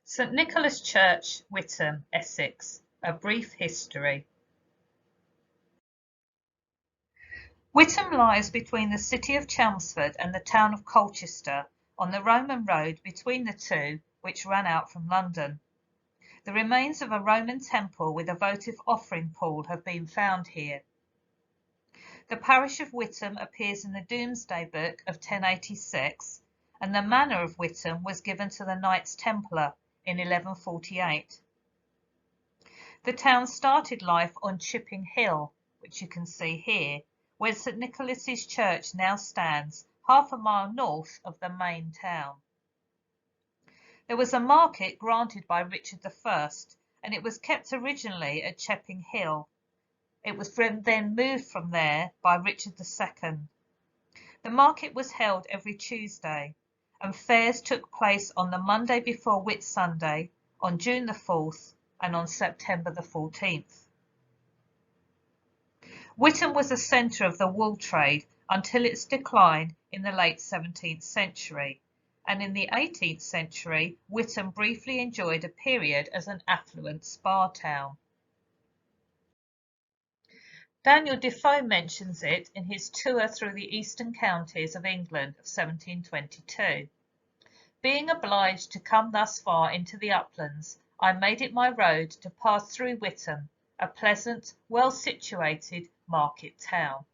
St Nicholas Church, Witham, Essex. A brief history. Witham lies between the city of Chelmsford and the town of Colchester, on the Roman road between the two, which ran out from London. The remains of a Roman temple with a votive offering pool have been found here. The parish of Witham appears in the Domesday Book of 1086, and the manor of Witham was given to the Knights Templar in 1148. The town started life on Chipping Hill, which you can see here, where St Nicholas's Church now stands, half a mile north of the main town. There was a market granted by Richard I, and it was kept originally at Chipping Hill. It was then moved from there by Richard II. The market was held every Tuesday, and fairs took place on the Monday before Whitsunday, on June the 4th, and on September the 14th. Witham was a centre of the wool trade until its decline in the late 17th century, and in the 18th century Witham briefly enjoyed a period as an affluent spa town. Daniel Defoe mentions it in his tour through the eastern counties of England of 1722. Being obliged to come thus far into the uplands, I made it my road to pass through Witham, a pleasant, well-situated market town.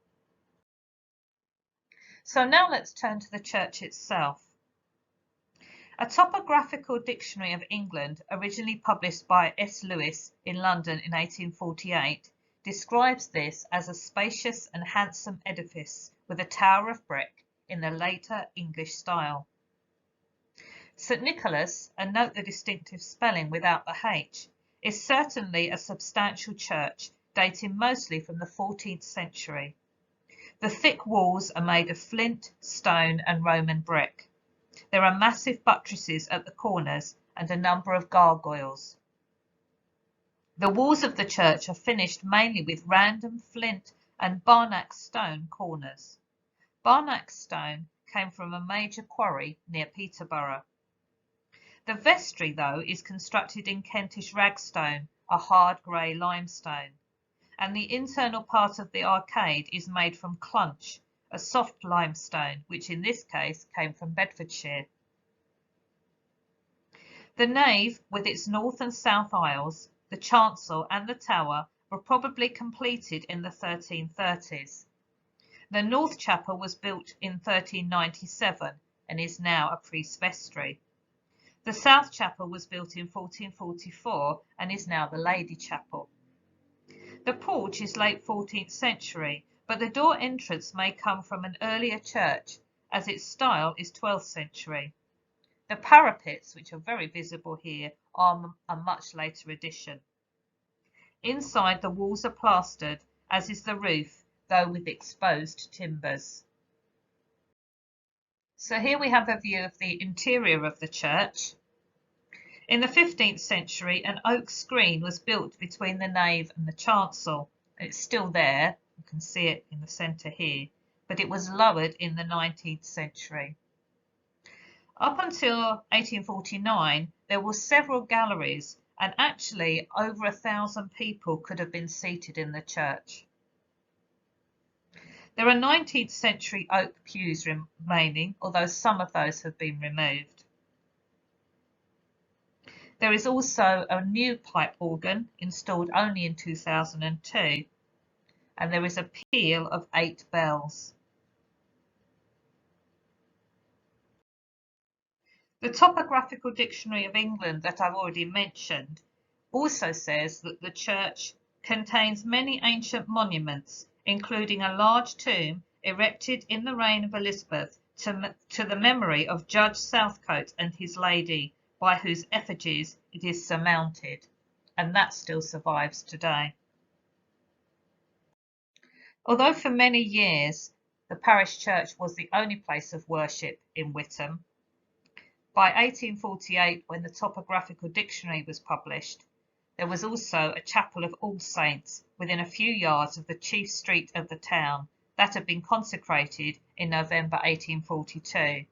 So now let's turn to the church itself. A topographical dictionary of England, originally published by S. Lewis in London in 1848, describes this as a spacious and handsome edifice with a tower of brick in the later English style. St Nicholas, and note the distinctive spelling without the H, is certainly a substantial church dating mostly from the 14th century. The thick walls are made of flint, stone and Roman brick. There are massive buttresses at the corners and a number of gargoyles. The walls of the church are finished mainly with random flint and Barnack stone corners. Barnack stone came from a major quarry near Peterborough. The vestry, though, is constructed in Kentish ragstone, a hard grey limestone, and the internal part of the arcade is made from clunch, a soft limestone, which in this case came from Bedfordshire. The nave, with its north and south aisles, the chancel and the tower were probably completed in the 1330s. The north chapel was built in 1397 and is now a priest's vestry. The south chapel was built in 1444 and is now the lady chapel. The porch is late 14th century, but the door entrance may come from an earlier church, as its style is 12th century. The parapets, which are very visible here, are a much later addition. Inside, the walls are plastered, as is the roof, though with exposed timbers. So here we have a view of the interior of the church. In the 15th century, an oak screen was built between the nave and the chancel. It's still there, you can see it in the centre here, but it was lowered in the 19th century. Up until 1849, there were several galleries, and actually over 1,000 people could have been seated in the church. There are 19th century oak pews remaining, although some of those have been removed. There is also a new pipe organ installed only in 2002, and there is a peal of 8 bells. The Topographical Dictionary of England that I've already mentioned also says that the church contains many ancient monuments, including a large tomb erected in the reign of Elizabeth to the memory of Judge Southcote and his lady, by whose effigies it is surmounted, and that still survives today. Although for many years the parish church was the only place of worship in Witham, by 1848, when the Topographical Dictionary was published, there was also a chapel of All Saints within a few yards of the chief street of the town that had been consecrated in November 1842,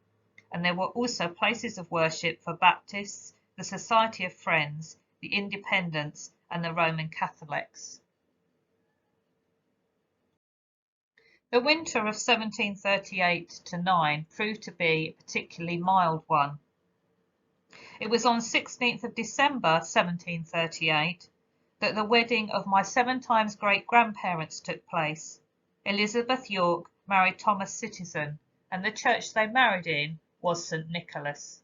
and there were also places of worship for Baptists, the Society of Friends, the Independents, and the Roman Catholics. The winter of 1738–9 proved to be a particularly mild one. It was on 16th of December 1738 that the wedding of my 7 times great-grandparents took place. Elizabeth York married Thomas Citizen, and the church they married in was St. Nicholas.